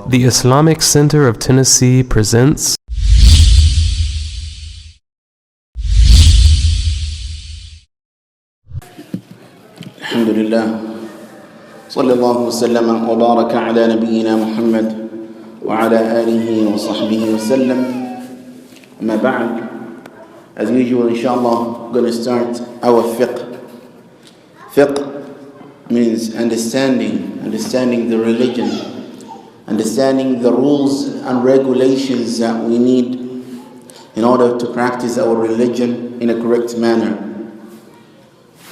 The Islamic Center of Tennessee presents Alhamdulillah, sallallahu wasallam wa baraka ala nabiyyina Muhammad wa ala alihi wa sahbihi wa sallam. Amma ba'd, as usual, inshallah, we're going to start our fiqh. Fiqh means understanding the religion, understanding the rules and regulations that we need in order to practice our religion in a correct manner.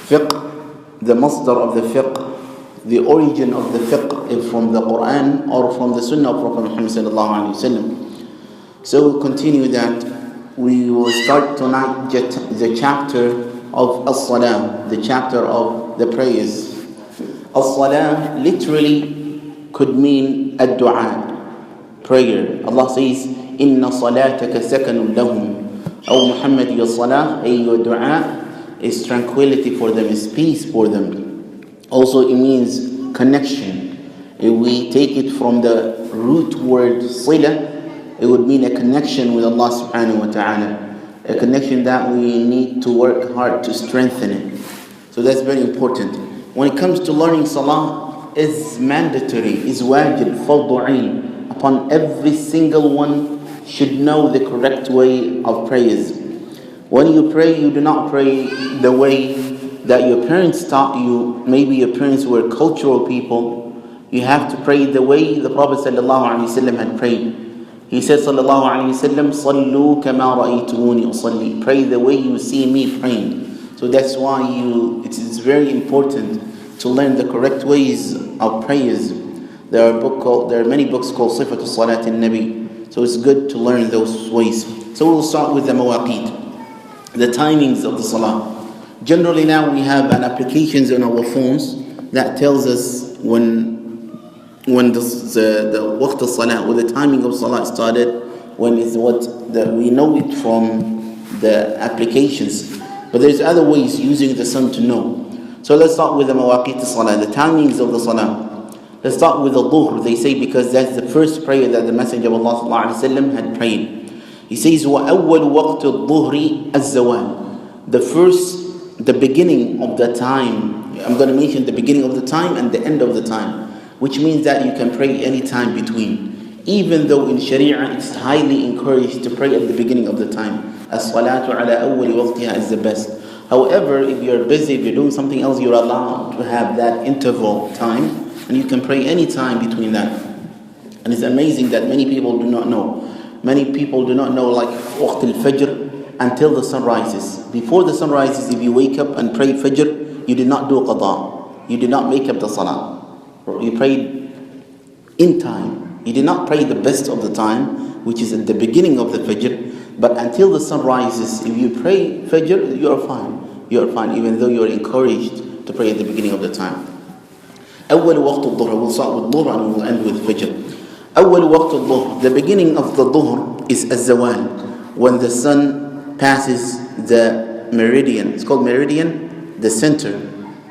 Fiqh, the masdar of the fiqh, the origin of the fiqh is from the Quran or from the Sunnah of Prophet Muhammad sallallahu alaihi wasallam. So we'll continue that. We will start tonight the chapter of as-salah, the chapter of the prayers. As-salah literally could mean ad-durar, prayer. Allah says, "Inna salataka sakanun lahum." O Muhammad, your salah, your dua is tranquility for them, is peace for them. Also, it means connection. If we take it from the root word sila, it would mean a connection with Allah subhanahu wa ta'ala, a connection that we need to work hard to strengthen it. So that's very important. When it comes to learning salah, it's mandatory, it's wajib, fardu ayn. Upon every single one should know the correct way of prayers. When you pray, you do not pray the way that your parents taught you. Maybe your parents were cultural people. You have to pray the way the Prophet ﷺ had prayed. He said, sallallahu alayhi wasallam, "Sallu kama ra'aytumuni usalli." Pray the way you see me praying. So that's why it is very important to learn the correct ways of prayers. There are many books called Sifatu Salat al-Nabi. So it's good to learn those ways. So we'll start with the mawaqit, the timings of the salah. Generally now we have an applications on our phones that tells us when the waqt al-salah, or the timing of salah started, when is we know it from the applications. But there's other ways using the sun to know. So let's start with the mawaqit al-salah, the timings of the salah. Let's start with the dhuhr, they say, because that's the first prayer that the Messenger of Allah sallallahu alaihi wasallam had prayed. He says, وَأَوَّلُ وَقْتُ الظُّهْرِ الزَّوَالِ. The beginning of the time. I'm going to mention the beginning of the time and the end of the time, which means that you can pray any time between. Even though in Sharia it's highly encouraged to pray at the beginning of the time. As-salatu ala awwali waqtiha is the best. However, if you're busy, if you're doing something else, you're allowed to have that interval time, and you can pray any time between that. And it's amazing that many people do not know. Many people do not know, like waqt al-fajr, until the sun rises. Before the sun rises, if you wake up and pray fajr, you did not do qada. You did not make up the salah. You prayed in time. You did not pray the best of the time, which is at the beginning of the fajr. But until the sun rises, if you pray fajr, you are fine. You are fine, even though you are encouraged to pray at the beginning of the time. أول وقت الظهر. We'll start with dhuhr and we'll end with fajr. أول وقت الظهر. The beginning of the dhuhr is الزوال, when the sun passes the meridian. It's called meridian, the center.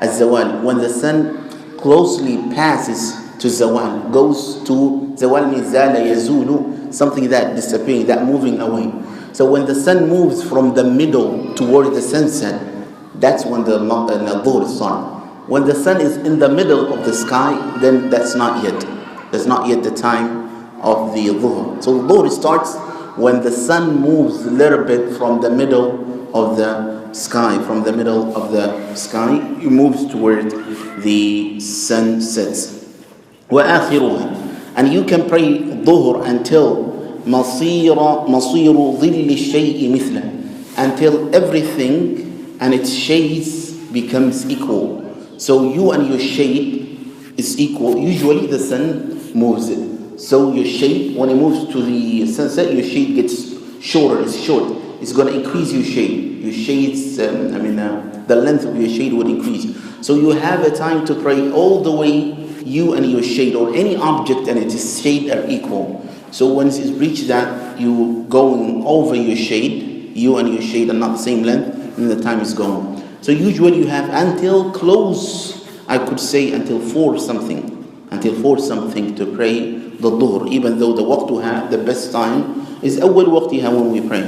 الزوال, when the sun closely passes to zawal, goes to zawal, means zala yazulu, something that disappearing, that moving away. So when the sun moves from the middle toward the sunset, that's when the dhuhr starts. When the sun is in the middle of the sky, then that's not yet the time of the dhuhr. So the dhuhr starts when the sun moves a little bit from the middle of the sky. From the middle of the sky, it moves toward the sun sets. وآخرها. And you can pray dhuhr until مصير ظل الشيء مثله, until everything and its shades becomes equal. So you and your shade is equal. Usually the sun moves it. So your shade, when it moves to the sunset, your shade gets shorter. It's short. It's going to increase your shade. Your shades, the length of your shade would increase. So you have a time to pray all the way you and your shade, or any object and its shade, are equal. So once it's reached that you going over your shade, you and your shade are not the same length, and the time is gone. So usually you have until close, I could say until 4 something. until force something to pray the dhuhr, even though the waqtuha, the best time, is awwal waqtiha when we pray.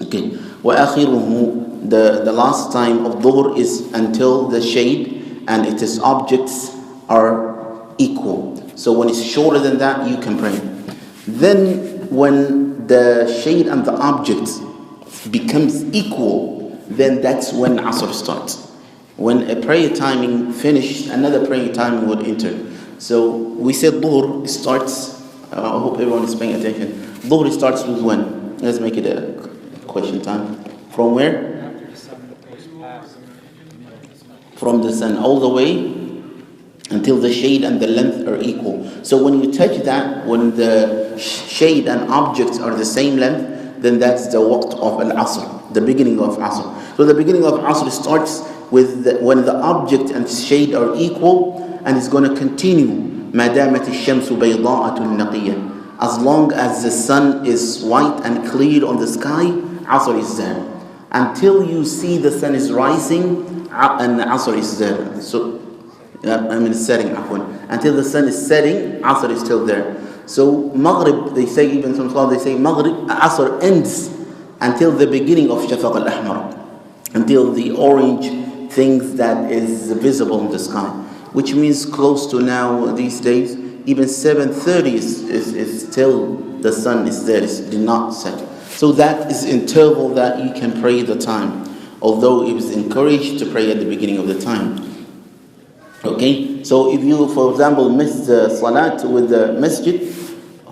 Okay. وَآخِرُهُ, the last time of dhuhr is until the shade and its objects are equal. So when it's shorter than that, you can pray. Then when the shade and the object becomes equal, then that's when Asr starts. When a prayer timing finished, another prayer timing would enter. So we said dhuhr starts, I hope everyone is paying attention. Dhuhr starts with when? Let's make it a question time. From where? After the sun goes past. From the sun all the way until the shade and the length are equal. So when you touch that, when the shade and objects are the same length, then that's the waqt of al-Asr, the beginning of Asr. So the beginning of Asr starts with when the object and shade are equal, and it's going to continue ما دامت الشمس بيضاءة نقية. As long as the sun is white and clear on the sky, Asr is there. Until you see the sun is rising, and Asr is there. So it's setting. Until the sun is setting, Asr is still there. So Maghrib, they say, even some scholars, they say Maghrib, Asr ends until the beginning of Shafaq al-Ahmar, until the orange things that is visible in the sky, which means close to now these days, even 7:30 is still the sun is there, it did not set. So that is interval that you can pray the time, although it was encouraged to pray at the beginning of the time. Okay, so if you, for example, miss the salat with the masjid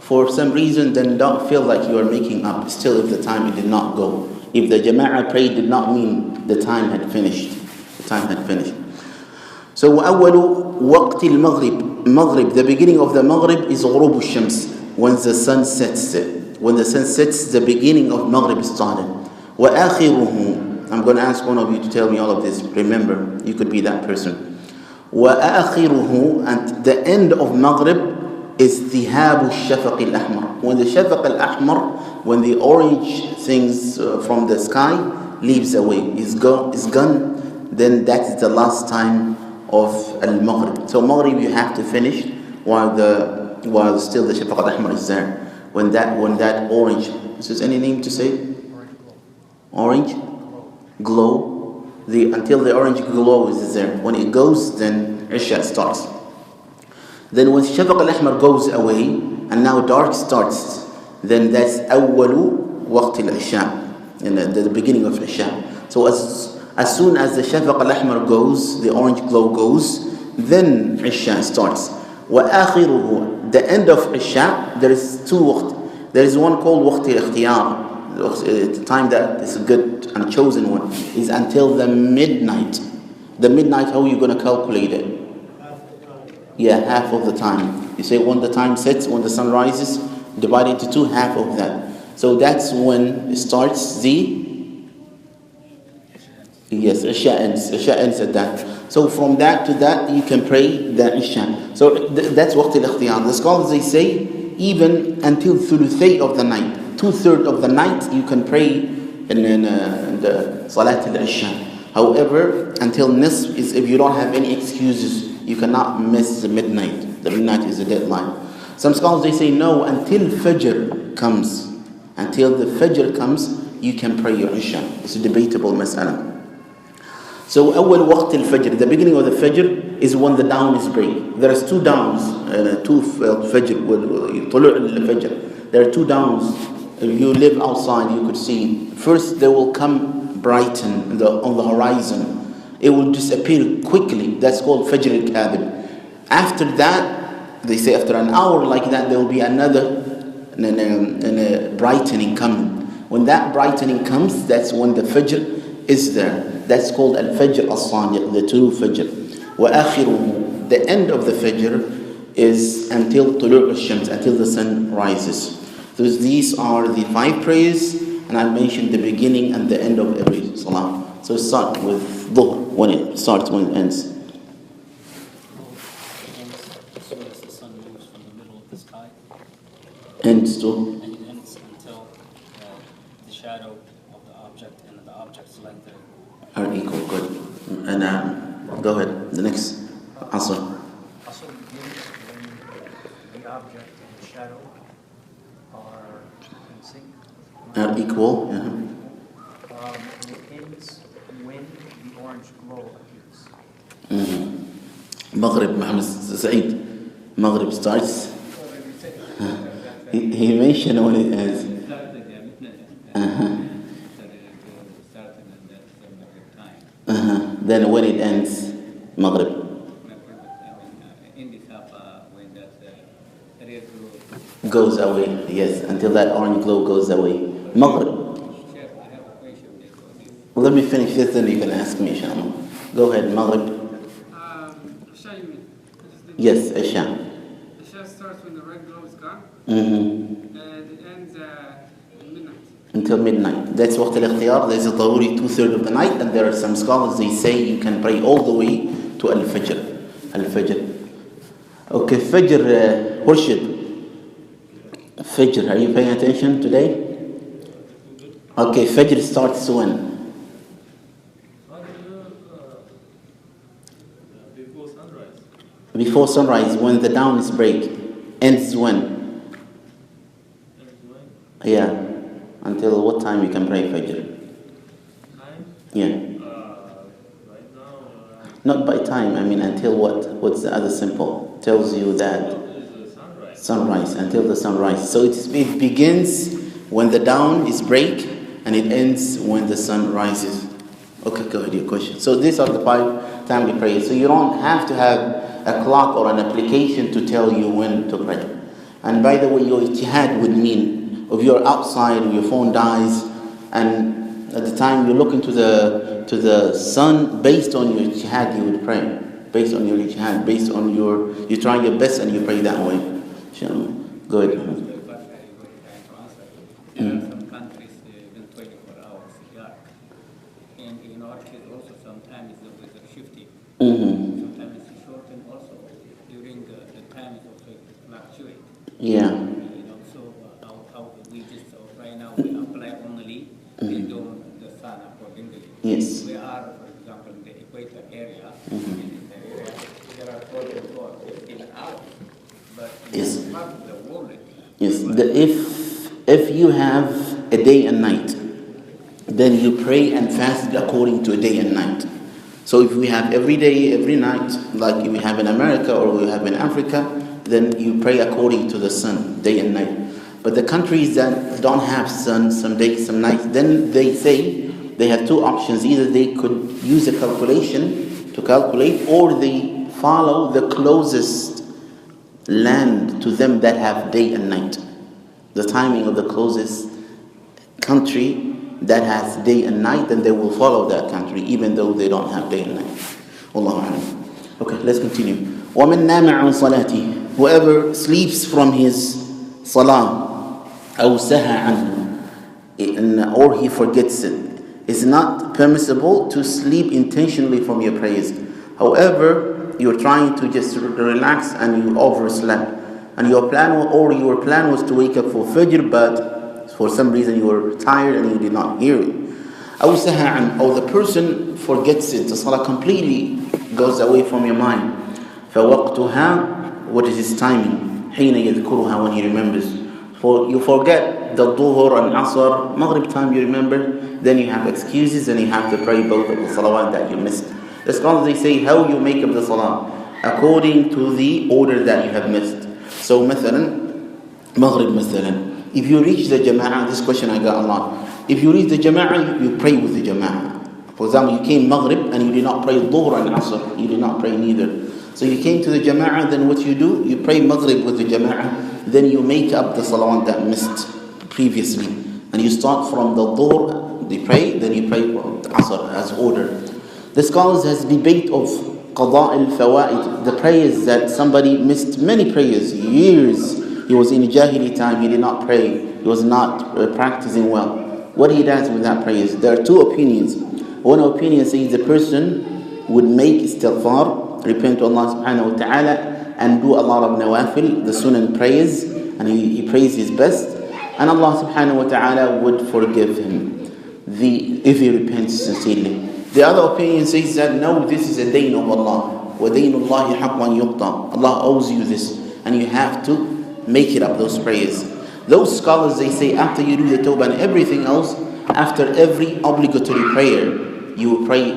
for some reason, then don't feel like you are making up. Still, if the time did not go, if the jama'ah prayed did not mean the time had finished. The time had finished. So وأول وقت المغرب, Maghrib, the beginning of the Maghrib is غروب الشمس, when the sun sets. When the sun sets, the beginning of Maghrib started. وآخره, I'm going to ask one of you to tell me all of this. Remember, you could be that person. وآخره, and the end of Maghrib is ذهاب الشفق الأحمر. When the Shafaq al-Ahmar, when the orange things from the sky leaves away, is gone, then that is the last time of al-Maghrib. So Maghrib you have to finish while still the Shafaq al-Ahmar is there. When that orange, is there any name to say? Orange glow. Until the orange glow is there. When it goes, then Isha starts. Then when Shafaq al-Ahmar goes away and now dark starts, then that's أول وقت العشاء, in the beginning of Isha. So as soon as the Shafaq al-Ahmar goes, the orange glow goes, then Isha starts. وآخره, the end of Isha, there is two waqt. There is one called وقت الاختيار. The time that is a good and chosen one is until the midnight. The midnight, how are you going to calculate it? Yeah, half of the time. You say when the time sets, when the sun rises, divide into two, half of that. So that's when it starts yes, Isha ends. Isha ends at that. So from that to that, you can pray the Isha. So that's waqt al-ikhtiyar. The scholars, they say, even until thuluthay of the night, 2/3 of the night, you can pray in the Salat al-Isha. However, until nisf is if you don't have any excuses, you cannot miss the midnight. The midnight is a deadline. Some scholars, they say no, until Fajr comes. Until the Fajr comes, you can pray your Isha. It's a debatable mas'ala. So أول وقت الفجر, the beginning of the Fajr is when the dawn is break. There is two dawns, two Fajr, طلوع الفجر. There are two dawns. If you live outside, you could see. First, they will come brighten on the horizon. It will disappear quickly. That's called Fajr al-Kadhib. After that, they say after an hour like that, there will be another brightening coming. When that brightening comes, that's when the Fajr is there. That's called al-Fajr as-Sadiq, the true Fajr. وآخره, the end of the Fajr is until طلوع الشمس, until the sun rises. So these are the 5 prayers, and I mentioned the beginning and the end of every salah. So start with dhuhr, when it starts, when it ends. As soon as the sun moves from the middle of the sky, Ends to and it ends until the shadow of the object and the object's length are equal. Good. And go ahead. The next answer. Also, shadow are in sync. Are equal. It ends when the orange glow appears. Maghrib, Muhammad Saeed. Maghrib starts. He mentioned when it ends. Then when it ends, Maghrib. Goes away, yes, until that orange glow goes away. Maghrib. Let me finish this, then you can ask me, inshallah. Go ahead, Maghrib. Isha, you mean? Yes, Isha. Isha starts when the red glow is gone, Mm-hmm. and it ends at midnight. Until midnight. That's waqt al-ikhtiyar. There's a daruri 2/3 of the night, and there are some scholars, they say you can pray all the way to al-Fajr. Al-Fajr. Okay, Fajr worship. Fajr, are you paying attention today? Okay, Fajr starts when? Before sunrise. Before sunrise, when the dawn is break. Ends when? Yeah. Until what time you can pray Fajr? Time? Yeah. Right now. Not by time, I mean until what? What's the other symbol? Tells you that sunrise, until the sunrise. So it begins when the dawn is break and it ends when the sun rises. Okay, go ahead, your question. So these are the 5 timely prayers. So you don't have to have a clock or an application to tell you when to pray. And by the way, your ijtihad would mean if you're outside or your phone dies and at the time you look into the sun, based on your ijtihad you would pray. Based on your ijtihad, based on you try your best and you pray that way. Go ahead. Some countries even 24 hours dark. And in our case also sometimes the weather shifting. Sometimes it's shortened also during the time it also fluctuate. Yeah. So how we just right now we apply only based on the sun accordingly. Yes. We are, for example, in the equator area. In the area there are 24 15 hours. But Yes. in part of the world. Yes. If you have a day and night, then you pray and fast according to a day and night. So if we have every day, every night, like we have in America or we have in Africa, then you pray according to the sun, day and night. But the countries that don't have sun, some days, some nights, then they say they have 2 options. Either they could use a calculation to calculate, or they follow the closest land to them that have day and night. The timing of the closest country that has day and night, then they will follow that country even though they don't have day and night. Wallahu a'lam. Okay, let's continue. وَمَنْ نَامَ عَنْ صَلَاتِهِ, whoever sleeps from his salah, أَوْ سَهَى عَنْهُ, or he forgets it. It's not permissible to sleep intentionally from your prayers. However, you're trying to just relax and you overslept, and your plan was to wake up for Fajr, but for some reason you were tired and you did not hear it. أو سهى عن, or the person forgets it, the salah completely goes away from your mind. فوقتها, what is its timing? حين يذكرها, when he remembers. For you forget the Duhur and Asr, Maghrib time you remember, then you have excuses and you have to pray both of the salawat that you missed. The scholars, they say how you make up the salah according to the order that you have missed. So مثلا Maghrib مثلا, if you reach the Jama'ah, this question I got a lot. If you reach the Jama'ah, you pray with the Jama'ah. For example, you came Maghrib and you did not pray Dhuhr and Asr, you did not pray neither. So you came to the Jama'ah, then what you do, you pray Maghrib with the Jama'ah, then you make up the salawat that missed previously. And you start from the Dhuhr, you pray, then you pray Asr as order. The scholars has debate of Qada al-Fawaid, the prayers that somebody missed many prayers, years. He was in Jahili time, he did not pray, he was not practicing well. What he does with that prayers? There are 2 opinions. One opinion says the person would make istighfar, repent to Allah subhanahu wa ta'ala, and do a lot of nawafil, the sunan prayers, and he prays his best, and Allah subhanahu wa ta'ala would forgive him if he repents sincerely. The other opinion says that no, this is a dayn of Allah. وَدَيْنُ اللَّهِ حَقًّا يُقْطَى. Allah owes you this, and you have to make it up, those prayers. Those scholars, they say after you do the tawbah and everything else, after every obligatory prayer, you pray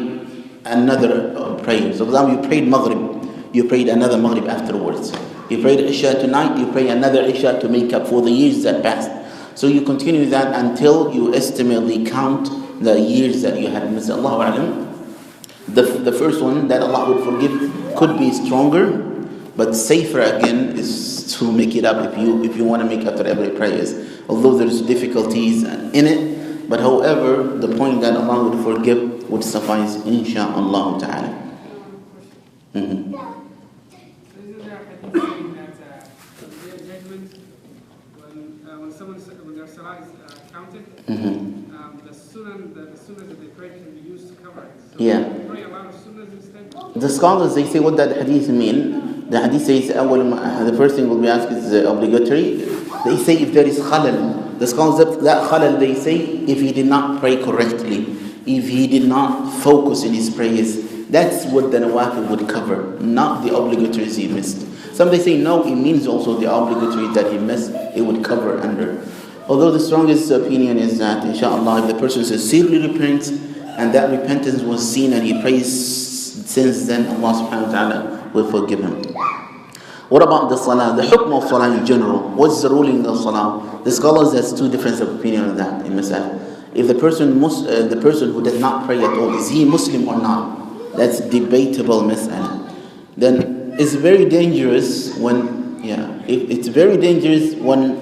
another prayer. So for example, you prayed Maghrib, you prayed another Maghrib afterwards. You prayed Isha tonight, you pray another Isha to make up for the years that passed. So you continue that until you estimately count the years that you had missed. Allahu A'lam. The first one that Allah would forgive could be stronger, but safer again is to make it up if you want to make after every prayers. Although there's difficulties in it, but however, the point that Allah would forgive would suffice, insha'Allah ta'ala. Mm-hmm. So isn't there a hadith saying that the day of judgment, when their salah is counted, the sunnah that they pray can be used to cover it. So Yeah. they pray a lot of sunnahs instead. The scholars, they say what that hadith mean. The hadith says the first thing will be asked is obligatory. They say if there is khalal. The scholars, that khalal, they say if he did not pray correctly, if he did not focus in his prayers, that's what the nawafil would cover, not the obligatories he missed. Some they say no, it means also the obligatory that he missed, it would cover under. Although the strongest opinion is that, inshallah, if the person sincerely repents and that repentance was seen and he prays since then, Allah subhanahu wa ta'ala will forgive him. What about the salah? The hukm of salah in general. What's the ruling of salah? The scholars has two different opinions on that in Mas'ala. If the person who does not pray at all, is he Muslim or not? That's debatable Mas'ala. Then it's very dangerous when, it's very dangerous when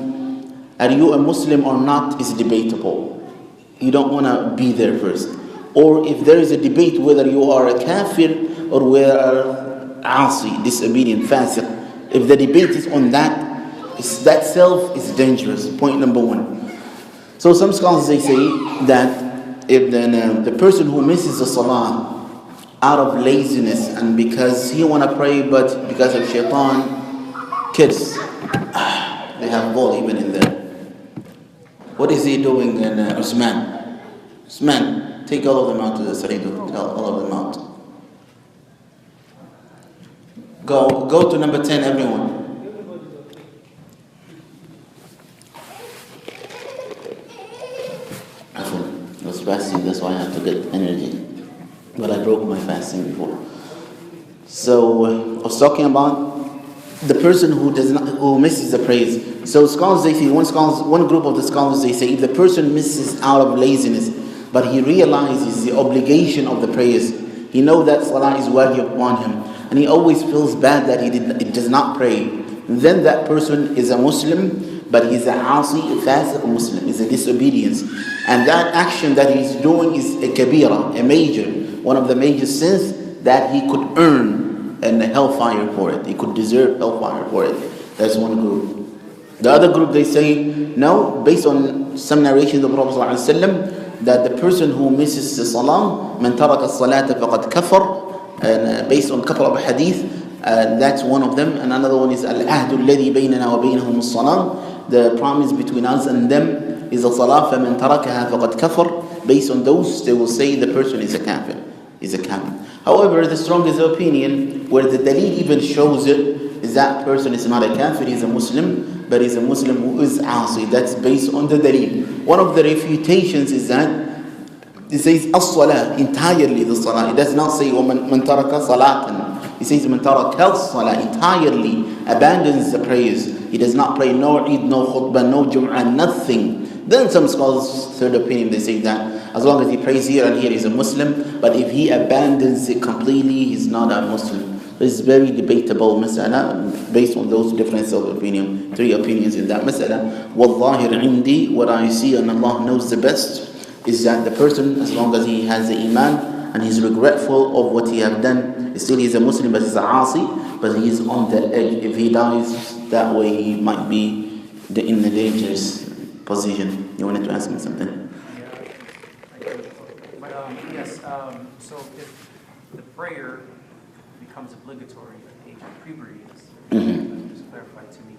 are you a Muslim or not is debatable. You don't want to be there first. Or if there is a debate whether you are a kafir or whether are asi, disobedient, fasiq. If the debate is on that, that self is dangerous. Point number one. So some scholars, they say that if the person who misses the salah out of laziness and because he want to pray but because of shaitan, kids, they have ball even in there. What is he doing in Usman? Usman, take all of them out to the Sharif. Tell all of them out. Go to number 10, everyone. I was fasting, that's why I have to get energy. But I broke my fasting before. So I was talking about the person who misses the praise. So scholars, they say, one group of the scholars, they say, if the person misses out of laziness, but he realizes the obligation of the prayers, he knows that salah is wajib upon him, and he always feels bad that he does not pray, then that person is a Muslim, but he's a asi, a fasiq Muslim, is a disobedience. And that action that he's doing is a kabira, a major, one of the major sins that he could earn and hellfire for it. He could deserve hellfire for it. That's one group. The other group, they say, no, based on some narrations of the Prophet ﷺ, that the person who misses the salah, man taraka as-salata faqad kafar, and based on a couple of hadith, that's one of them. And another one is al-ahmeulhadi baynana wa baynahum as-salah, the promise between us and them is a salah, فَمَنْ تَرَكَهَا فَقَدْ كَفَرْ. Based on those, they will say the person is a kafir. However, the strongest opinion, where the dalil even shows it, is that person is not a kafir, he's a Muslim, but he's a Muslim who is asi. That's based on the dalil. One of the refutations is that it says as-salah, entirely the salah. It does not say وَمَنْ تَرَكَ صَلَاةً. It says مَنْ تَرَكَ الصَّلَاةً, entirely abandons the prayers. He does not pray no Eid, no khutbah, no Jum'ah, nothing. Then some scholars, third opinion, they say that as long as he prays here and here, he's a Muslim. But if he abandons it completely, he's not a Muslim. It's very debatable mas'ala based on those differences of opinion. Three opinions in that mas'ala. Wallahir indi, what I see and Allah knows the best, is that the person, as long as he has the iman and he's regretful of what he have done, still he's a Muslim, but he's a asi, but he's on the edge. If he dies that way, he might be in a dangerous position. You wanted to ask me something? Yeah, I do. But yes, so if the prayer becomes obligatory at the age of puberty, just clarify to me.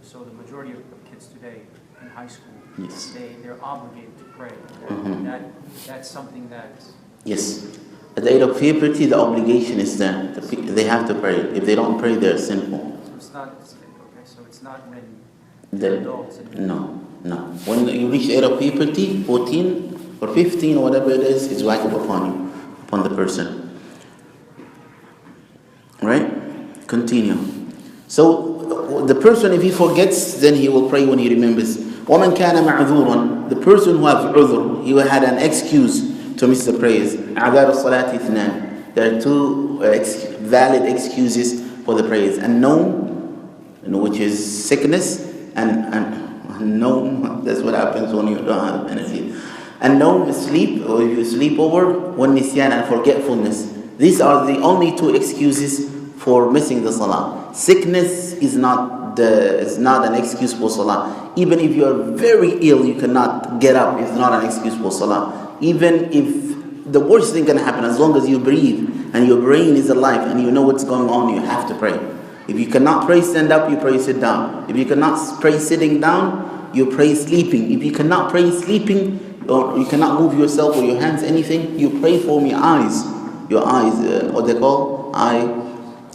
So the majority of kids today in high school, Yes. they're obligated to pray. That's something that... Yes. At the age of puberty, the obligation is there. They have to pray. If they don't pray, they're sinful. It's not... Okay, so The, adults. no. When you reach age of puberty, 14 or 15 or whatever it is wajib upon the person. Right? Continue. So the person, if he forgets, then he will pray when he remembers. وَمَنْ كَانَ مَعْذُورًا, the person who has udhr, he had an excuse to miss the prayers. أعذار الصلاة اثنان. There are two valid excuses for the prayers. النوم, which is sickness, and no, that's what happens when you don't have energy. And no, sleep, or if you sleep over, nisyan, and forgetfulness. These are the only two excuses for missing the salah. Sickness is not an excuse for salah. Even if you are very ill, you cannot get up. It's not an excuse for salah. Even if the worst thing can happen, as long as you breathe and your brain is alive and you know what's going on, you have to pray. If you cannot pray stand up, you pray sit down. If you cannot pray sitting down, you pray sleeping. If you cannot pray sleeping, or you cannot move yourself or your hands, anything, you pray from your eyes. Your eyes, what they call?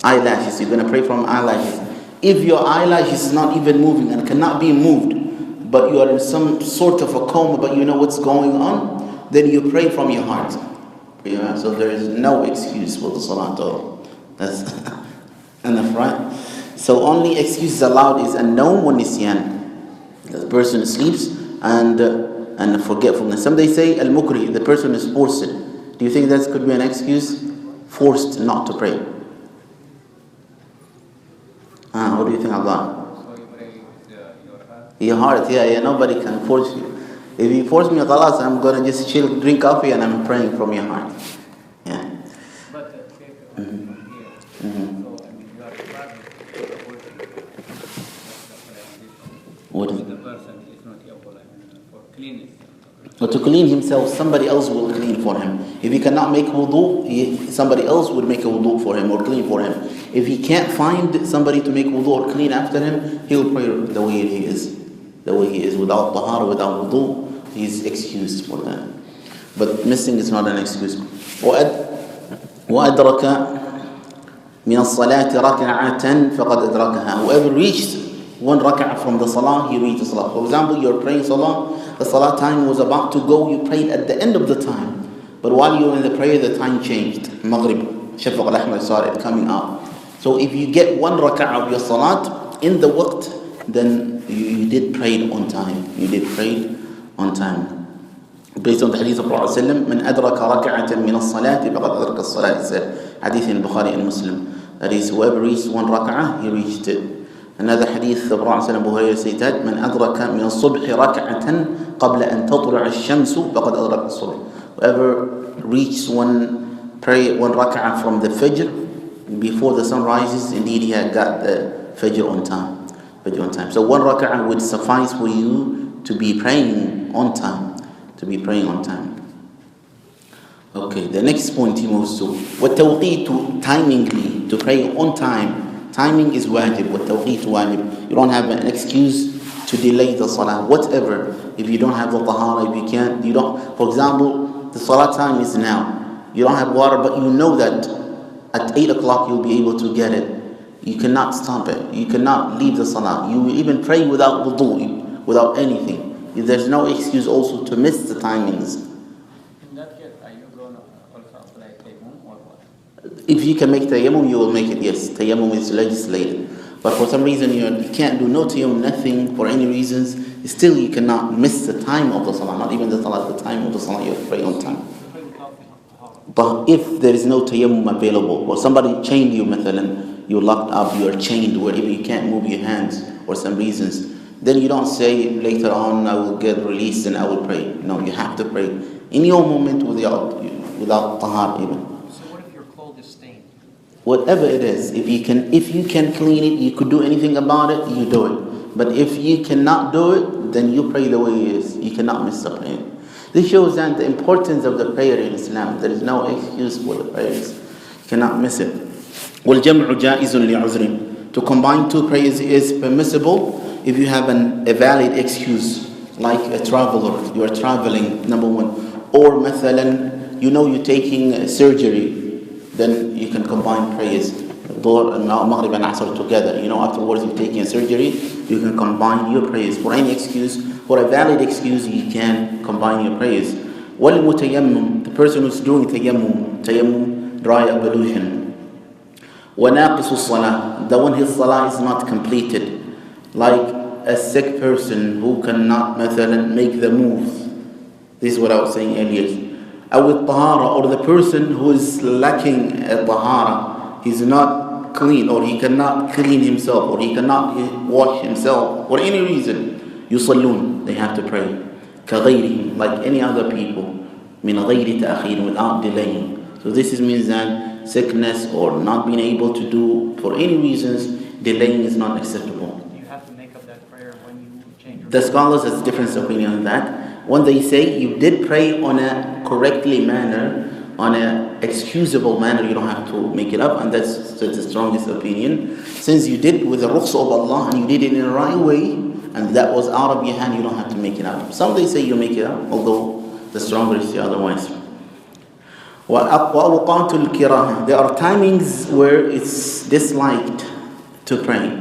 Eyelashes. You're going to pray from eyelashes. If your eyelash is not even moving and cannot be moved, but you are in some sort of a coma, but you know what's going on, then you pray from your heart. Yeah, so there is no excuse for the salah at all. That's enough, right? So only excuse allowed is an-nawm wa nisyan. The person sleeps and forgetfulness. Some they say al-mukri, the person is forced. Do you think that could be an excuse? Forced not to pray. What do you think of that? So you pray with your heart? Your heart, yeah, nobody can force you. If you force me, khalas, I'm going to just chill, drink coffee, and I'm praying from your heart. Yeah. But take from here. So, I mean, you are traveling to the working. What is The person is not able for cleanness. But to clean himself, somebody else will clean for him. If he cannot make wudu, somebody else would make a wudu for him or clean for him. If he can't find somebody to make wudu or clean after him, he will pray the way he is. The way he is, without tahara, without wudu, he's excused for that. But missing is not an excuse. وَأَدْرَكَ مِنَ الصَّلَاةِ رَكَعَةً فَقَدْ أَدْرَكَهَا. Whoever reached one rak'ah from the salah, he reached the salah. For example, you're praying salah, the salah time was about to go, you prayed at the end of the time. But while you were in the prayer, the time changed. Maghrib, Shafaq al-Ahmar started coming out. So if you get one rak'ah of your salat in the waqt, then you did pray on time. You did pray on time. Based on the hadith of Prophet ﷺ, من أدرك ركعة من الصلاة فقد أدرك الصلاة. It said, hadith in Bukhari and Muslim. That is, whoever reached one rak'ah, he reached it. Another hadith of Prophet ﷺ, Bukhari said that, من أدرك من الصبح ركعة قبل أن تطلع الشمس فقد أدرك الصبح. Whoever reached one rak'ah from the Fajr before the sun rises, indeed he had got the Fajr on time. So one rak'ah would suffice for you to be praying on time. Okay, the next point he moves to. وَالتَّوْقِيتُ, timingly, to pray on time. Timing is wajib. وَالتَّوْقِيتُ wajib. You don't have an excuse to delay the salah. Whatever. If you don't have the tahara, if you can't, you don't. For example, the salah time is now. You don't have water, but you know that at 8 o'clock you'll be able to get it. You cannot stop it. You cannot leave the salah. You will even pray without wudu, without anything. There's no excuse also to miss the timings. In that case, are you going to also apply tayammum or what? If you can make tayammum, you will make it, yes. Tayammum is legislated. But for some reason you can't do no tayammum, nothing, for any reasons, still you cannot miss the time of the salah. Not even the salah, the time of the salah, you have to pray on time. But if there is no tayammum available, or somebody chained you, مثلا, you're locked up, you're chained, wherever you can't move your hands for some reasons, then you don't say later on, I will get released and I will pray. No, you have to pray in your moment without tahar even. So what if your clothes is stained? Whatever it is, if you can clean it, you could do anything about it, you do it. But if you cannot do it, then you pray the way it is. You cannot miss the prayer. This shows that the importance of the prayer in Islam. There is no excuse for the prayers. You cannot miss it. وَالْجَمْعُ جَائِزٌ لِعُذْرٍ. To combine two prayers is permissible if you have a valid excuse, like a traveler, you are traveling, number one. Or مثلا, you know you're taking surgery, then you can combine prayers. Dhuhr and Maghrib and Asr together. Afterwards you're taking a surgery, you can combine your prayers. For any excuse, for a valid excuse, you can combine your prayers. وَالْمُتَيَمِّم, the person who's doing tayammum, dry ablution. وَنَاقِصُ الصَّلَاةِ, the one his salah is not completed. Like a sick person who cannot make the moves. This is what I was saying earlier. أو الطهارة, or the person who is lacking a tahara, he's not clean, or he cannot clean himself, or he cannot wash himself for any reason. يصلون, they have to pray. كغيرهم, like any other people. من غير تأخير, without delaying. So this means that sickness or not being able to do for any reasons, delaying is not acceptable. You have to make up that prayer when you change your The scholars has different opinion on that. When they say you did pray on a correctly manner, on a excusable manner, you don't have to make it up, and that's the strongest opinion. Since you did with the rukhsah of Allah and you did it in the right way, and that was out of your hand, you don't have to make it up. Some they say you make it up, although the stronger is the otherwise. وَأَوْقَاتُ الْكِرَاهَةِ, there are timings where it's disliked to pray.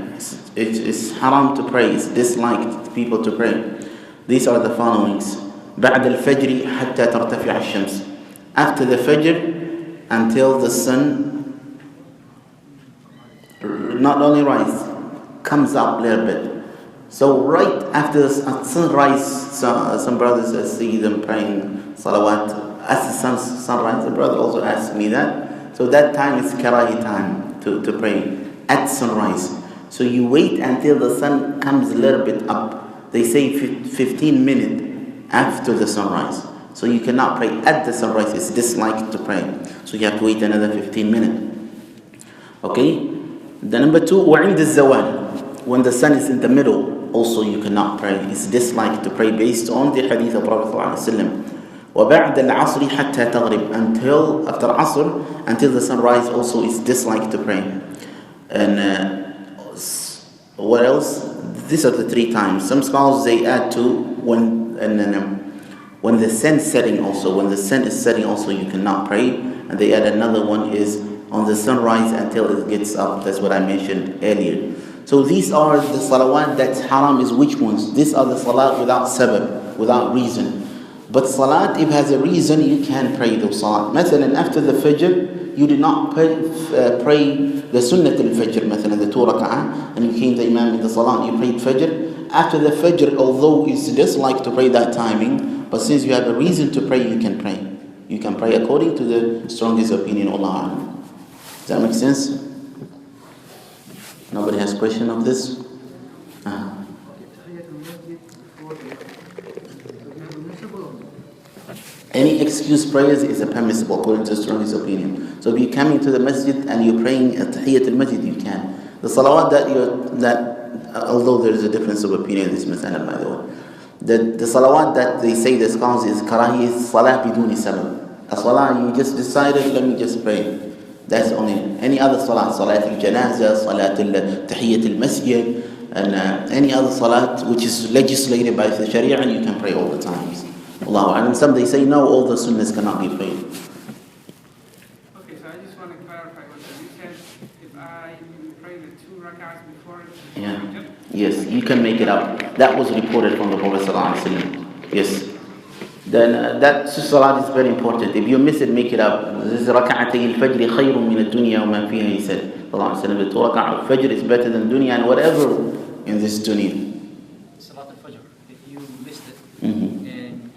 It's haram to pray, it's disliked people to pray. These are the followings. بعد الفجر حتى ترتفع الشمس. After the Fajr until the sun not only rise, comes up a little bit. So right after sunrise, some brothers I see them praying salawat. As the sunrise, the brother also asked me that. So that time is karahi time to pray at sunrise. So you wait until the sun comes a little bit up. They say 15 minutes after the sunrise. So you cannot pray at the sunrise. It's disliked to pray. So you have to wait another 15 minutes. Okay? The number 2, وَعِنْدَ الزَّوَالِ, when the sun is in the middle, also you cannot pray. It's disliked to pray based on the hadith of Prophet ﷺ. وَبَعْدَ الْعَصْرِ حَتَّى تَغْرِبْ, until after Asr, until the sunrise, also it's disliked to pray. And what else? These are the 3 times. Some scholars they add to when the sun is setting also. When the sun is setting also you cannot pray. And they add another one is on the sunrise until it gets up. That's what I mentioned earlier. So these are the salawat that's haram is which ones? These are the salat without sabab, without reason. But salat, if it has a reason, you can pray those salat. مثلا after the Fajr, you did not pray the Sunnat al-Fajr, مثلا the 2 rak'ah, and you came the Imam in the Salat, you prayed Fajr. After the Fajr, although it's disliked to pray that timing, but since you have a reason to pray, you can pray. You can pray according to the strongest opinion of Allah. Does that make sense? Nobody has question of this? Any excuse prayers is permissible according to the strongest opinion. So if you're coming to the masjid and you're praying at Tahiyyat al-Masjid, you can. The salawat although there is a difference of opinion in this mas'ala, by the way, the salawat that they say the scholars is karahi is salah biduni sabab. A salah you just decided, let me just pray. That's only. Any other salat, salat al-janazah, salat al-tahiyyat al-masjid, and any other salat which is legislated by the sharia, and you can pray all the times. Allahu A'lam. Some they say no, all the sunnahs cannot be prayed. Okay, so I just want to clarify what you said. If I pray the 2 rak'ahs before Yeah. Yes, you can make it up. That was reported from the Prophet ﷺ. Yes. Then that salat is very important. If you miss it, make it up. This is rak'atay al-fajr khayrun min ad-dunya wa ma fiha, he said. The 2 rak'ah al-fajr is better than dunya and whatever in this dunya. Salat al-Fajr, if you missed it, Mm-hmm. and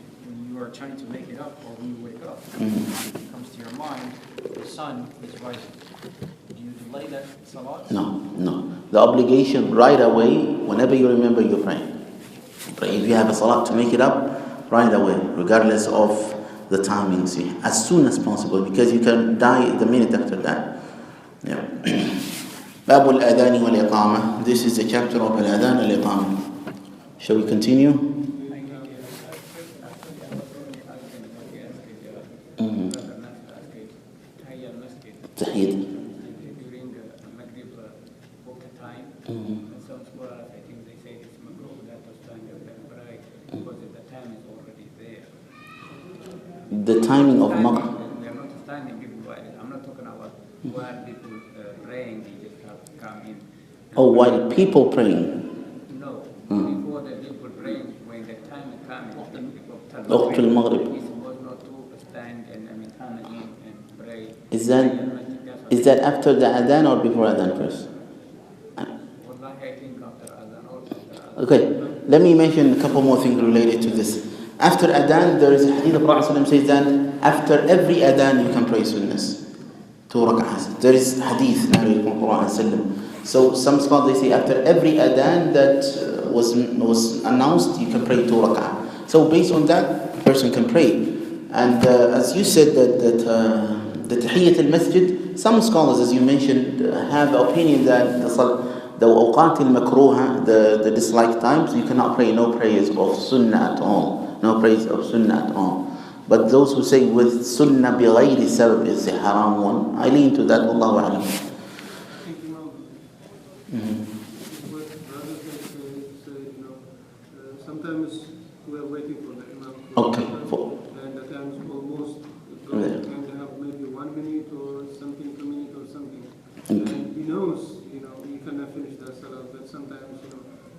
you are trying to make it up, or when you wake up, Mm-hmm. it comes to your mind, the sun is rising. Do you delay that salat? No. The obligation right away, whenever you remember, you pray. If you have a salat to make it up, right away, regardless of the timings, as soon as possible, because you can die the minute after that. Yeah. Bab al-adhan wal-iqamah. This is the chapter of al-adhan wal-iqamah. Shall we continue? Tahiyyat. During Maghrib time, and some scholars, I think they say it's Maghrib, that was time of the prayer, because the time is already there. The timing of Maghrib. They are not standing people, I'm not talking about where people praying Oh, while people praying. No, before the people praying, when the time comes, وقت المغرب. he's supposed not to stand and come in and pray. Is that after the adhan or before adhan first? Wallahi, I think after adhan also. Okay, let me mention a couple more things related to this. After adhan, there is a hadith of Prophet ﷺ says that after every adhan you can pray sunnahs. 2 rak'ahs. There is hadith narrated from Prophet ﷺ. So some scholars they say after every adhan that was announced, you can pray 2 rak'ah. So based on that, a person can pray. And as you said that the tahiyyat al-masjid, some scholars, as you mentioned, have the opinion that the awqat al-makruha, the disliked times, you cannot pray no prayers of sunnah at all. No prayers of sunnah at all. But those who say with sunnah bighayri sabab is the haram one, I lean to that, Wallahu a'lam. Thank you, Imam. What brothers say, sometimes we are waiting for the Imam. Okay. And the time is almost gone. Yeah. And they have maybe 1 minute or something, 2 minutes or something. Okay. And he knows, you cannot finish the salah, but sometimes,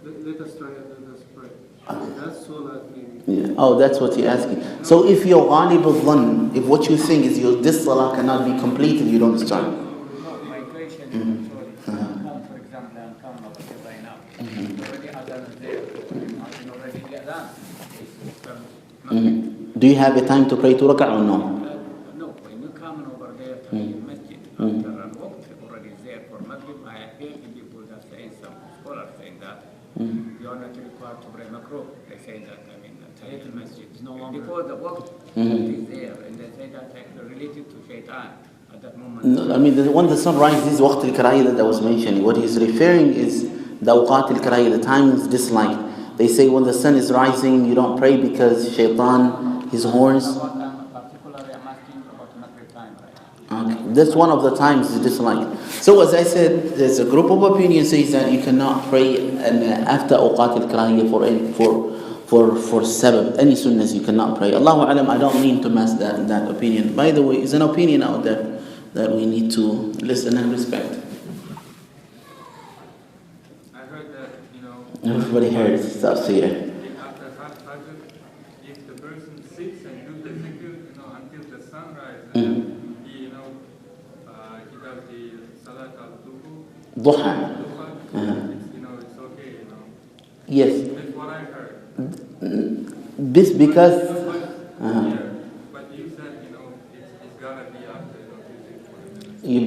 let us try and let us pray. That's all that maybe. Yeah. Oh, that's what you're asking. So if you're ghalib al-dhann, if what you think is this salah cannot be completed, you don't start. No, my question is, sorry, for example, I'm coming over here right now. Already adhan is there. Already the adhan. Do you have a time to pray 2 rak'ah or no? No, when you come over there to the masjid, after an waqt already there for Maghrib, I hear people that say, some scholars saying that you are not required to pray makruh. They say that, Tahiyyat al-Masjid is no longer before the waqt is there, and they say that related to shaitan at that moment. No, I mean, when the sun rises, this waqt al-karahiyya that I was mentioning, what he's referring is the awqat al-karahiyya, the times disliked. They say when the sun is rising, you don't pray because shaitan, his horns. Particularly, I'm asking about Maghrib time, right? Okay. That's one of the times is disliked. So as I said, there's a group of opinions says that you cannot pray after awqat al-karahiyya for sabab, any sunnahs you cannot pray. Allahu alam, I don't mean to mess that opinion. By the way, it's an opinion out there that we need to listen and respect. I heard that, Everybody heard stuff here. after Fajr, if the person sits and do the zikr, until the sunrise, and then he does the salat al-duha, Duha. it's okay, Yes. That's what I heard. This because. But you said, it's gotta be after,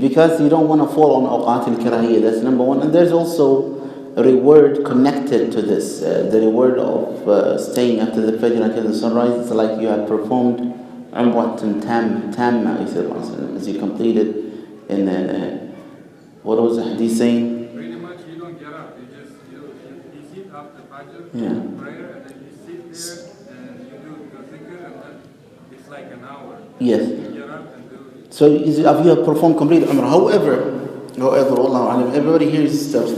Because you don't want to fall on awqat al-karahiyya. That's number one. And there's also a reward connected to this. The reward of staying after the Fajr until the sunrise. It's like you have performed umrah tamma, as you completed in what was the hadith saying? pretty much you don't get up. You sit after Fajr, Yeah. prayer, and then you sit there and you do the zikr, and then it's like an hour. Yes. You get up and do it. So you have performed complete umrah. However, Wallahu alam, everybody hears stuff.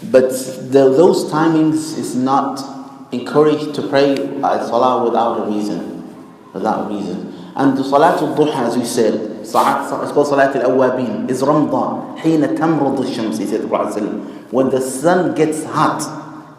But those timings is not encouraged to pray salah without a reason. And the salatul duha, as we said, it's called salat al-awwabin, is Ramadan. حين تمرض الشمس, he said, when the sun gets hot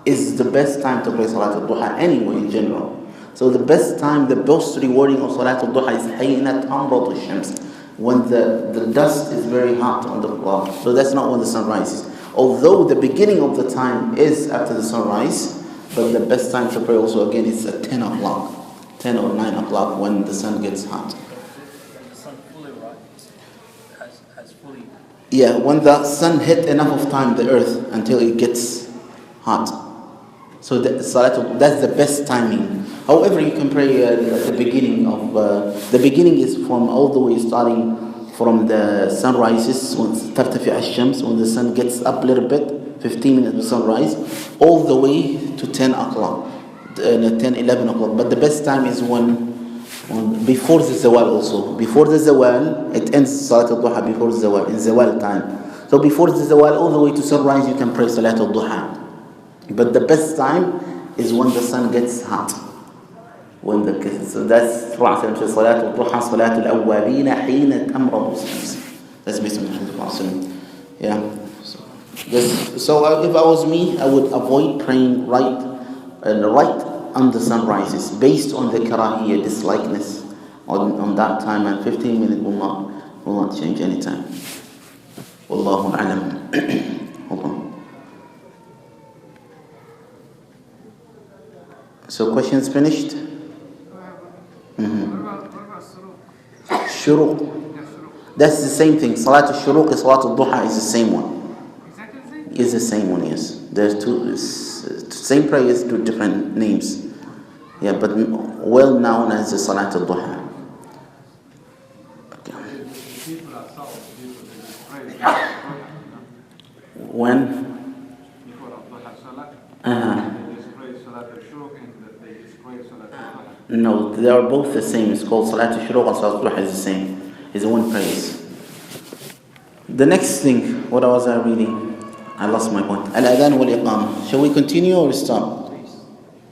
is the best time to pray salat al-duha anyway in general. So the best time, the most rewarding of salat al-duha is حين تمرض الشمس, when the dust is very hot on the floor. So that's not when the sun rises. Although the beginning of the time is after the sunrise, but the best time to pray also again is at 10 o'clock, 10 or 9 o'clock when the sun gets hot. When the sun fully rises, has fully. Yeah, when the sun hit enough of time the earth until it gets hot. So that's the best timing. However, you can pray at the beginning of the beginning is from all the way starting from the sun rises, when ترتفع الشمس, when the sun gets up a little bit, 15 minutes before sunrise, all the way to 10 o'clock, 10, 11 o'clock. But the best time is when before the zawal also. Before the zawal, it ends Salat al-Duha before the zawal, in zawal time. So before the zawal, all the way to sunrise, you can pray Salat al-Duha. But the best time is when the sun gets hot. So that's Salat al-Duha, Salat al-Awwabin, حين تمرض الشمس. That's based on the Prophet. Yeah. So. So if I was me, I would avoid praying right on the sun rises, based on the karahiyya, dislikeness on that time, and 15 minutes will not change any time. Wallahu a'lam. Hold on. So questions finished? What about Shuruq. That's the same thing. Salat al-Shuruq and Salat al-Duha is the same one. exactly the same? Is the same one, yes. There's two, same prayers, two different names. Yeah, but well known as the Salat al-Duha. Okay. People are solid, people they just pray. When? Before Al-Duha Salah, Uh-huh. they just pray Salat al-Shuruq and they just pray Salat al-Duha. No, they are both the same. It's called Salat al-Shuruq and Salat al-Duha is the same. It's one praise. The next thing, what was I reading? I lost my point. Al-Adhan wal-Iqamah. Shall we continue or stop?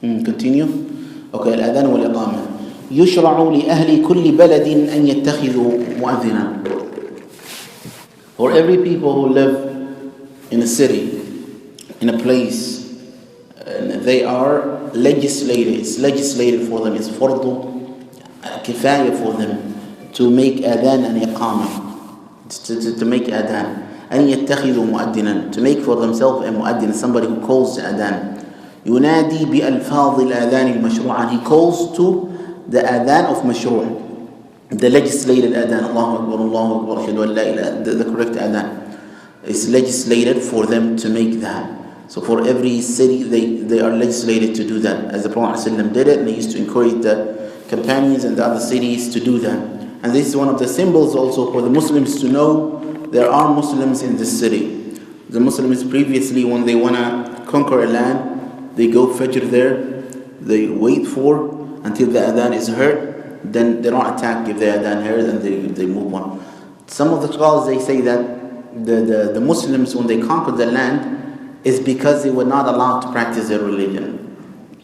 Continue? Okay, Al-Adhan wal-Iqamah. يشرع لأهل كل بلد أن يتخذوا مؤذنا. For every people who live in a city, in a place, and they are legislated, it's legislated for them, it's fardu kifaya for them to make adhan and iqamah, to make adhan. أن يتخذوا مؤذنا, to make for themselves a mu'adhin, somebody who calls the adhan. ينادي بألفاظ الآذان المشروعة, he calls to the adhan of mashru', the legislated adhan. Allahu Akbar, Allahu Akbar, ashhadu an la ilaha, the correct adhan. It's legislated for them to make that. So for every city, they are legislated to do that. As the Prophet ﷺ did it, and he used to encourage the companions and the other cities to do that. And this is one of the symbols also for the Muslims to know there are Muslims in this city. The Muslims previously, when they want to conquer a land, they go fajr there, they wait for until the adhan is heard, then they don't attack if the adhan heard, and they move on. Some of the scholars, they say that the Muslims, when they conquered the land, is because they were not allowed to practice their religion.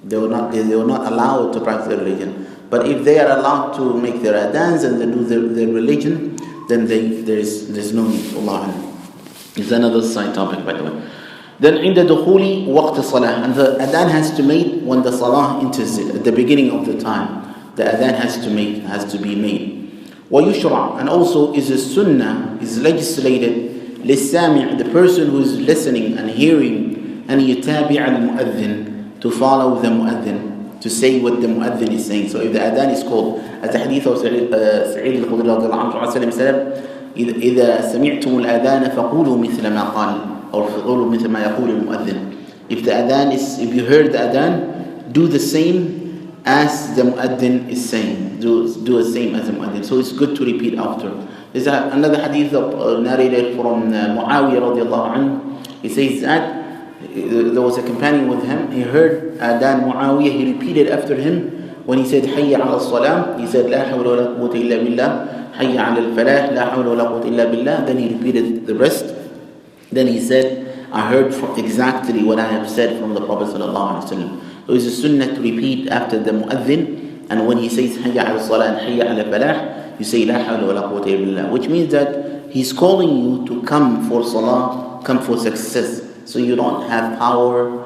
They were not allowed to practice their religion. But if they are allowed to make their adhans and they do their religion, then there's no need. Allah. It's another side topic, by the way. Then عند دخول وقت الصلاة, and the adhan has to made when the salah enters it, at the beginning of the time. The adhan has to be made. ويشرع, and also is a sunnah, is legislated للسامع, the person who is listening and hearing, أن يتابع المؤذن, to follow the mu'adhin, to say what the mu'adhin is saying. So if the adhan is called, as the hadith of Sa'id al-Khudri رضي الله عنه said, إذا سمعتم الأذان فقولوا مثل ما قال, or فقولوا مثل ما يقول المؤذن. If you heard the adhan, do the same as the mu'adhin is saying. Do the same as the mu'adhin. So it's good to repeat after. There's another hadith narrated from Muawiyah radiallahu anhu. He says that there was a companion with him. He heard adhan Muawiyah. He repeated after him. When he said حي على الصلاة, he said لا حول ولا قوة إلا بالله, حي على الفلاح, لا حول ولا قوة إلا بالله. Then he repeated the rest. Then he said, I heard exactly what I have said from the Prophet sallallahu alaihi wasallam. So it's a sunnah to repeat after the mu'adhin, and when he says حي على الصلاة and حي على الفلاح, you say لا حول ولا قوة إلا بالله, which means that he's calling you to come for salah, come for success, so you don't have power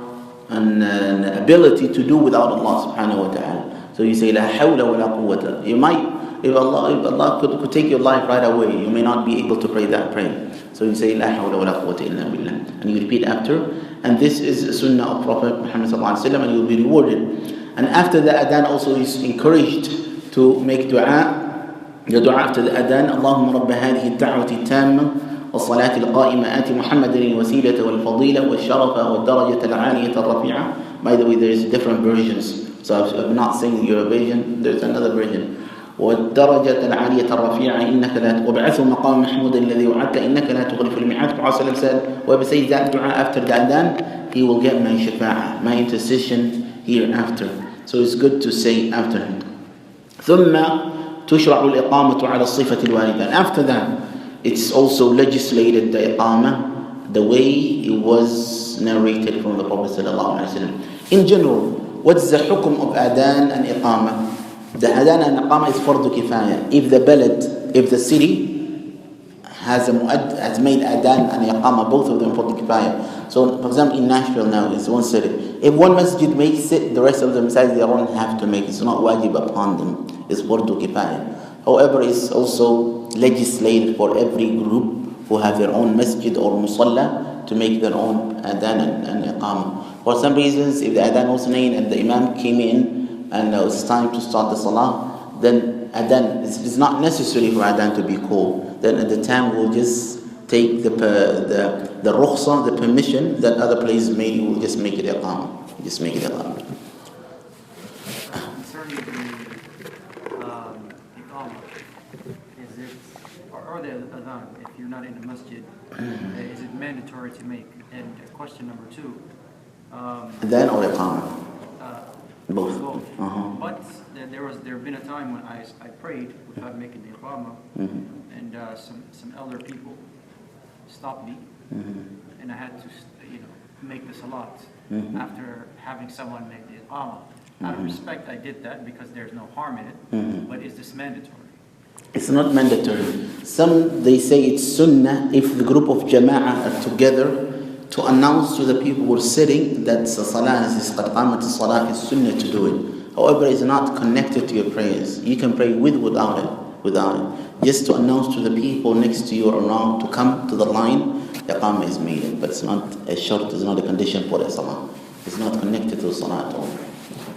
and ability to do without Allah subhanahu wa ta'ala. So you say لا حول ولا قوة. You might, if Allah could take your life right away, you may not be able to pray that prayer. So you say لا حول ولا قوة إلا بالله, and you repeat after. And this is a sunnah of Prophet Muhammad sallallahu alaihi wasallam, and you'll be rewarded. And after the adhan also is encouraged to make dua. The dua after the adhan, اللهم رب هذه الدعوة التامة والصلاة القائمة آت محمد الوسيلة والفضيلة والشرف والدرجة العالية الرفيعة. By the way, there is different versions. So I'm not saying your version, there's another version. والدرجة العالية الرفيعة إنك لا وابعثه مقام محمود الذي وعدت إنك لا تخلف الميعاد. Prophet said, whoever says that dua after the adhan, he will get my shafa'ah, my intercession hereafter. So it's good to say after him. ثم تشرع الإقامة على الصفة الواردة. And after that, it's also legislated the iqamah the way it was narrated from the Prophet sallallahu alaihi wasallam. In general, what's the hukum of adhan and iqamah? The adhan and iqamah is fardu kifaya. If the balad, if the city has made adhan and iqama, both of them fardu kifaya. So, for example, in Nashville now, it's one city. If one masjid makes it, the rest of the masajid, they don't have to make it. It's not wajib upon them. It's fardu kifaya. However, it's also legislated for every group who have their own masjid or musalla to make their own adhan and iqama. For some reasons, if the adhan was made and the imam came in and it was time to start the salah, then adhan, it's not necessary for adhan to be called. Then at the time we'll just take the rukhsah, the permission that other places made, we'll just make it iqama. Just make it iqama. Concerning the iqama, is it, or the adhan, if you're not in the masjid, is it mandatory to make? And question number 2. Adhan or iqama? Both. But there have been a time when I prayed without making the iqama, and some elder people stopped me, and I had to make the salat after having someone make the iqama. Out of respect, I did that because there's no harm in it. But is this mandatory? It's not mandatory. Some, they say it's sunnah if the group of jama'ah are together to announce to the people who are sitting that salah is qad qamat salah, is sunnah to do it. However, it's not connected to your prayers. You can pray without it. Just to announce to the people next to you or around to come to the line, the iqamah is made. But it's not a shart, it's not a condition for the salah. It's not connected to the salah at all.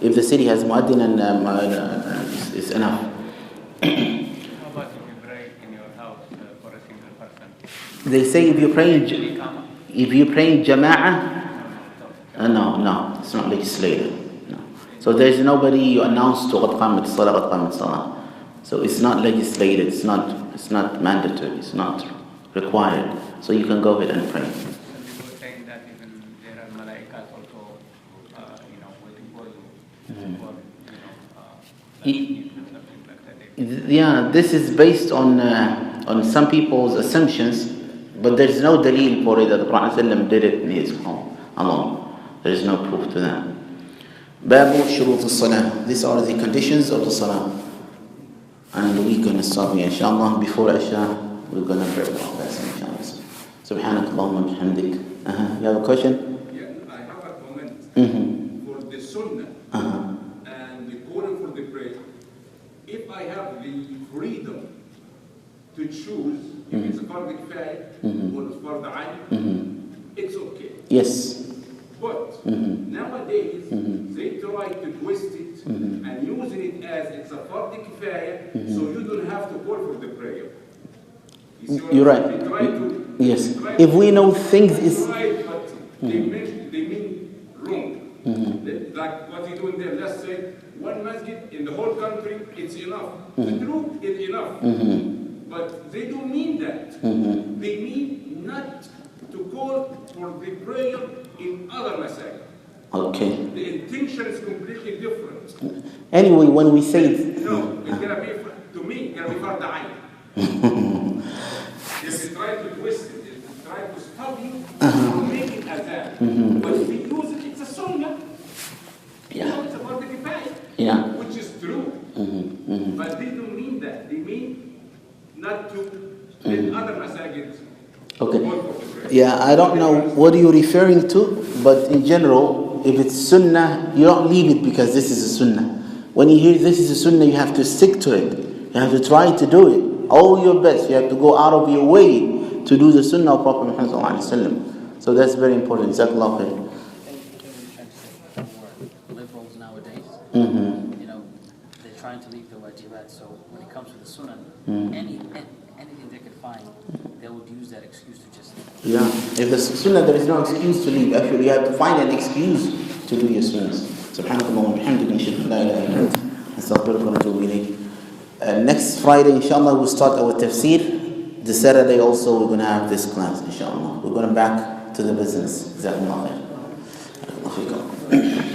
If the city has muaddin and it's enough. How about if you pray in your house for a single person? They say if you're praying jama'ah, no, it's not legislated. No. So there's nobody you announce to qad qamat salah. So it's not legislated. It's not mandatory. It's not required. So you can go ahead and pray. Some people are saying that even there are malaikas also, waiting for you, something like that. Yeah, this is based on some people's assumptions, but there is no dalil for it that the Prophet did it in his home alone. There is no proof to that. Babu shurut al-salah. These are the conditions of the salah. And we're going to stop here, inshallah. Before Isha, we're going to pray about that, inshallah. Subhanak Allahumma bihamdik. You have a question? Yeah, I have a comment for the sunnah and the calling for the prayer. If I have the freedom to choose if it's a fard kifaya or it's fard ayn, it's okay. Yes. But nowadays they try to twist it and using it as it's a fard kifaya, so you don't have to call for the prayer. You're right. Yes. If we know things is right, but they mean wrong. Like what you doing there. Let's say one masjid in the whole country, it's enough. The truth is enough. But they don't mean that. They mean not to call for the prayer in other masajid. okay. The intention is completely different. Anyway, when we say it, No, it's gonna be, to me, it's gonna be fard ayn. If they try to twist it, if they try to stop you from making adhan. But if we use it, it's a sunnah. Yeah. It's a fard kifaya. Yeah. Which is true. But they don't mean that. They mean not to let other masajid. Okay. Yeah, I don't know what you're referring to, but in general, if it's sunnah, you don't leave it because this is a sunnah. When you hear this is a sunnah, you have to stick to it. You have to try to do it. All your best. You have to go out of your way to do the sunnah of Prophet Muhammad sallallahu alaihi wasallam. So that's very important. Jazakallah khair. Liberals nowadays, they're trying to leave the wajibat. So when it comes to the sunnah, anything they could find, they would use that excuse to just. Yeah, if the sunnah there is no excuse to leave. Actually, you have to find an excuse to do your sunnahs. Subhanakallah wa bihamdika, ashhadu an la ilaha illa anta, astaghfiruka wa atubu ilayk. Next Friday, inshallah, we'll start our tafsir. The Saturday also, we're going to have this class, inshallah. We're going back to the business. Jazakumullah khair.